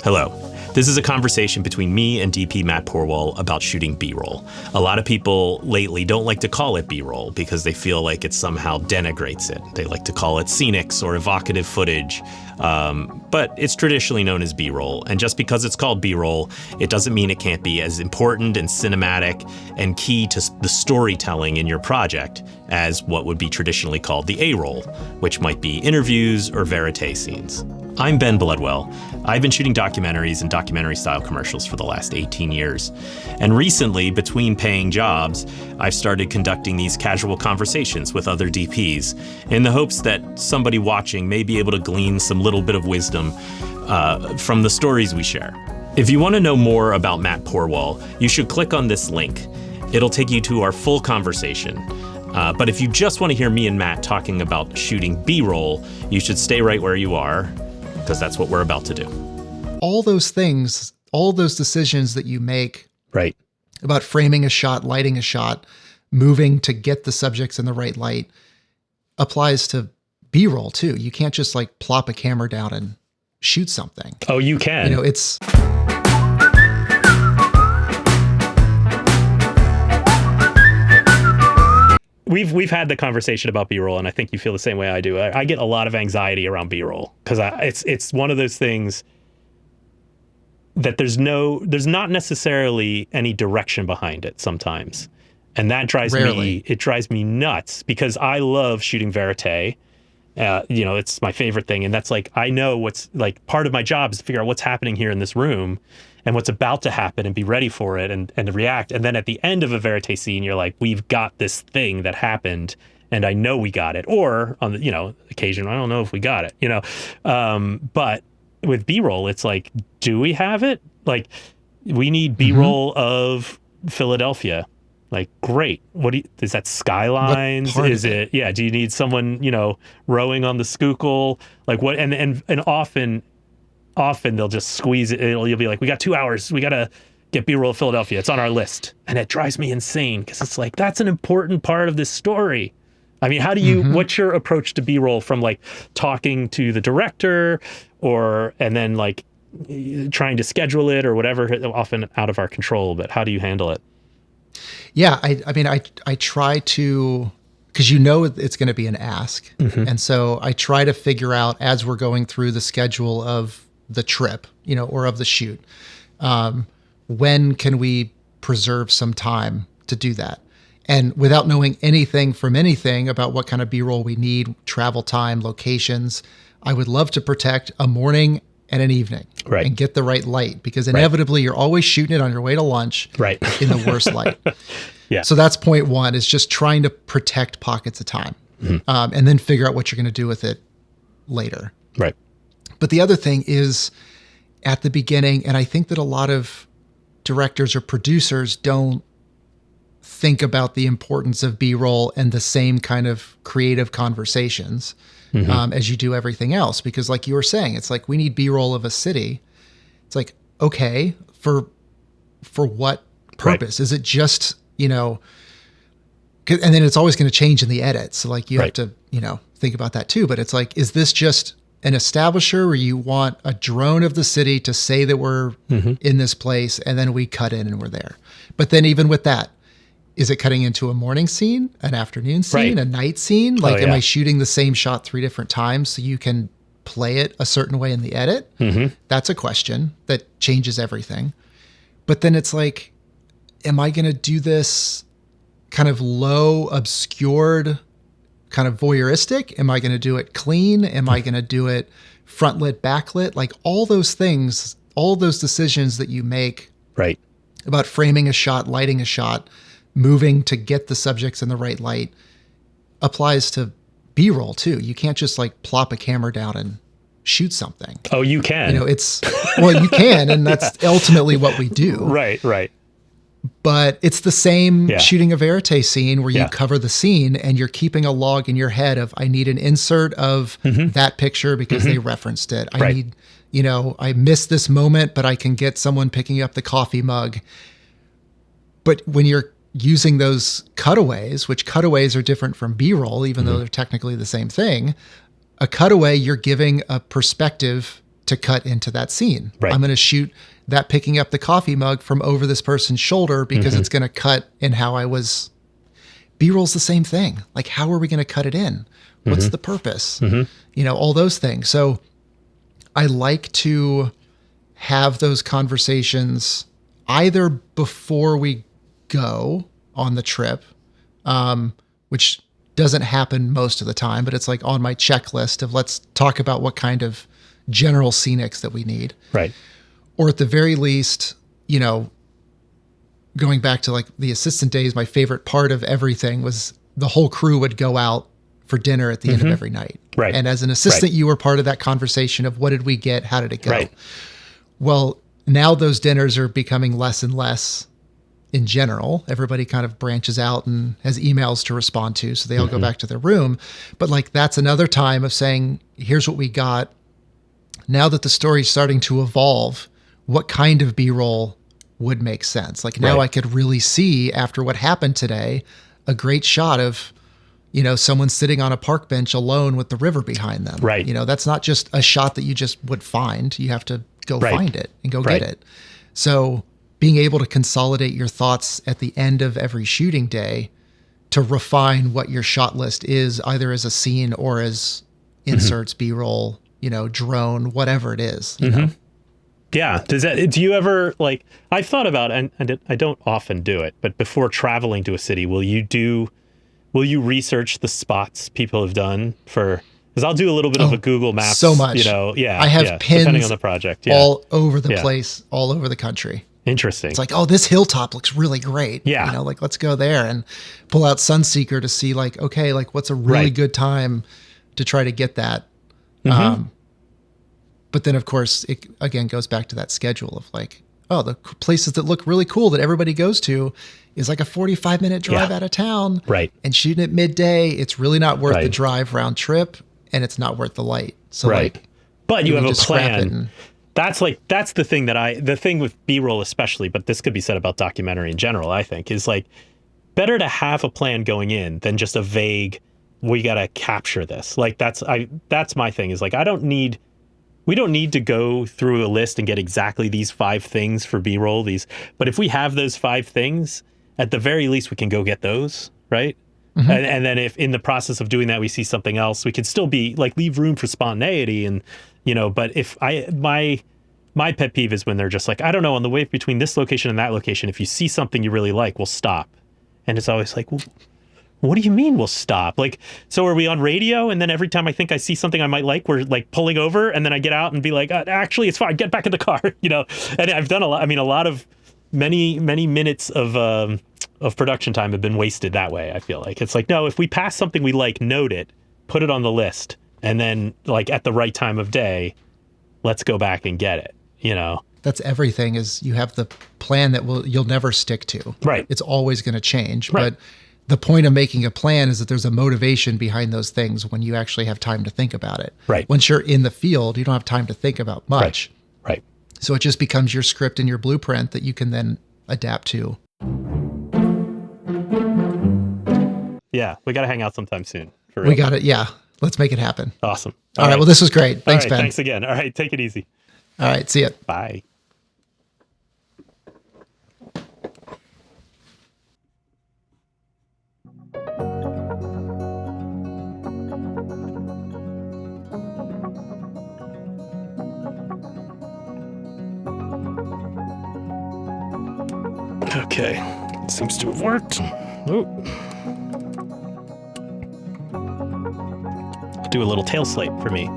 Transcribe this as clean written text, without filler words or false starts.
Hello. This is a conversation between me and DP Matt Porwoll about shooting B-roll. A lot of people lately don't like to call it B-roll because they feel like it somehow denigrates it. They like to call it scenics or evocative footage, but it's traditionally known as B-roll. And just because it's called B-roll, it doesn't mean it can't be as important and cinematic and key to the storytelling in your project as what would be traditionally called the A-roll, which might be interviews or verite scenes. I'm Ben Bloodwell. I've been shooting documentaries and documentary-style commercials for the last 18 years. And recently, between paying jobs, I've started conducting these casual conversations with other DPs in the hopes that somebody watching may be able to glean some little bit of wisdom from the stories we share. If you want to know more about Matt Porwoll, you should click on this link. It'll take you to our full conversation. But if you just want to hear me and Matt talking about shooting B-roll, you should stay right where you are, because that's what we're about to do. All those things, all those decisions that you make right about framing a shot, lighting a shot, moving to get the subjects in the right light applies to B-roll too. You can't just like plop a camera down and shoot something. Oh, you can. You know, it's... We've had the conversation about B-roll, and I think you feel the same way I do. I get a lot of anxiety around B-roll because it's one of those things that there's not necessarily any direction behind it sometimes, and that drives me nuts because I love shooting verite. It's my favorite thing, and that's like I know what's like part of my job is to figure out what's happening here in this room and what's about to happen and be ready for it and to react. And then at the end of a verite scene, you're like, we've got this thing that happened and I know we got it. Or on the, occasion, I don't know if we got it, but with B-roll, it's like, do we have it? Like we need B-roll of Philadelphia. Like, great. Is that skylines? Is it? Yeah. Do you need someone, rowing on the Schuylkill? Like what? And often they'll just squeeze it. You'll be like, we got 2 hours. We got to get B-roll of Philadelphia. It's on our list. And it drives me insane because it's like, that's an important part of this story. I mean, how do you, what's your approach to B-roll from like talking to the director and then like trying to schedule it or whatever, often out of our control, but how do you handle it? Yeah. I try to, because it's going to be an ask. And so I try to figure out as we're going through the schedule of the trip, or of the shoot, when can we preserve some time to do that? And without knowing anything about what kind of B-roll we need, travel time, locations, I would love to protect a morning and an evening and get the right light, because inevitably you're always shooting it on your way to lunch in the worst light. Yeah. So that's point one, is just trying to protect pockets of time and then figure out what you're going to do with it later. Right. But the other thing is at the beginning, and I think that a lot of directors or producers don't think about the importance of B-roll and the same kind of creative conversations as you do everything else. Because like you were saying, it's like, we need B-roll of a city. It's like, okay, for what purpose? Is it just, and then it's always going to change in the edit. So like you have to, think about that too. But it's like, is this just an establisher where you want a drone of the city to say that we're in this place and then we cut in and we're there? But then even with that, is it cutting into a morning scene, an afternoon scene, a night scene? Like, am I shooting the same shot 3 different times so you can play it a certain way in the edit? That's a question that changes everything. But then it's like, am I going to do this kind of low, obscured, kind of voyeuristic? Am I going to do it clean? Am I going to do it front lit, backlit? Like all those things, all those decisions that you make about framing a shot, lighting a shot, moving to get the subjects in the right light applies to B-roll too. You can't just like plop a camera down and shoot something. Oh, you can. You can, and that's ultimately what we do. Right. But it's the same shooting a verite scene where you cover the scene and you're keeping a log in your head of, I need an insert of that picture because they referenced it. I need, I missed this moment, but I can get someone picking up the coffee mug. But when you're using those cutaways, which cutaways are different from B-roll, even though they're technically the same thing, a cutaway, you're giving a perspective to cut into that scene. Right. I'm going to shoot that picking up the coffee mug from over this person's shoulder because it's going to cut in how I was. B-roll's the same thing. Like, how are we going to cut it in? What's the purpose? You know, all those things. So I like to have those conversations either before we go on the trip, which doesn't happen most of the time, but it's like on my checklist of let's talk about what kind of general scenics that we need. Right. Or at the very least, you know, going back to like the assistant days, my favorite part of everything was the whole crew would go out for dinner at the end of every night. Right. And as an assistant, you were part of that conversation of what did we get? How did it go? Right. Well, now those dinners are becoming less and less in general. Everybody kind of branches out and has emails to respond to. So they all go back to their room. But like, that's another time of saying, here's what we got. Now that the story's starting to evolve, what kind of B-roll would make sense? Like now I could really see after what happened today, a great shot of, you know, someone sitting on a park bench alone with the river behind them. Right. You know, that's not just a shot that you just would find. You have to go find it and go get it. So being able to consolidate your thoughts at the end of every shooting day to refine what your shot list is, either as a scene or as inserts, B-roll, you know, drone, whatever it is, you know? Yeah. Do you ever, like, I've thought about, and I don't often do it, but before traveling to a city, will you research the spots people have done for, because I'll do a little bit of a Google Maps. So much. You know, I have pins depending on the project. all over the place, all over the country. Interesting. It's like, oh, this hilltop looks really great. Yeah. You know, like, let's go there and pull out Sunseeker to see like, okay, like what's a really good time to try to get that. But then of course it again goes back to that schedule of like, oh, the places that look really cool that everybody goes to is like a 45-minute drive out of town. Right. And shooting at midday, it's really not worth the drive round trip and it's not worth the light. So like, but you have a just scrap it plan. That's the thing the thing with B-roll especially, but this could be said about documentary in general, I think, is like better to have a plan going in than just a vague, we got to capture this. Like that's my thing is like, we don't need to go through a list and get exactly these 5 things for B-roll, but if we have those 5 things, at the very least we can go get those, right? And then if in the process of doing that we see something else, we can still be like leave room for spontaneity and, you know, but if my pet peeve is when they're just like, I don't know, on the way between this location and that location, if you see something you really like, we'll stop. And it's always like, well, what do you mean we'll stop? Like, so are we on radio? And then every time I think I see something I might like, we're like pulling over and then I get out and be like, actually, it's fine. Get back in the car, you know? And I've done many minutes of production time have been wasted that way. I feel like it's like, no, if we pass something we like, note it, put it on the list. And then like at the right time of day, let's go back and get it, you know? That's everything is you have the plan that you'll never stick to. Right. It's always going to change. Right. But the point of making a plan is that there's a motivation behind those things when you actually have time to think about it. Right. Once you're in the field, you don't have time to think about much. Right. So it just becomes your script and your blueprint that you can then adapt to. Yeah. We got to hang out sometime soon. For real. We got it. Yeah. Let's make it happen. Awesome. All right. Well, this was great. Thanks, Ben. Thanks again. All right. Take it easy. All right. See ya. Bye. Okay. Seems to have worked. Oh. Do a little tail slate for me.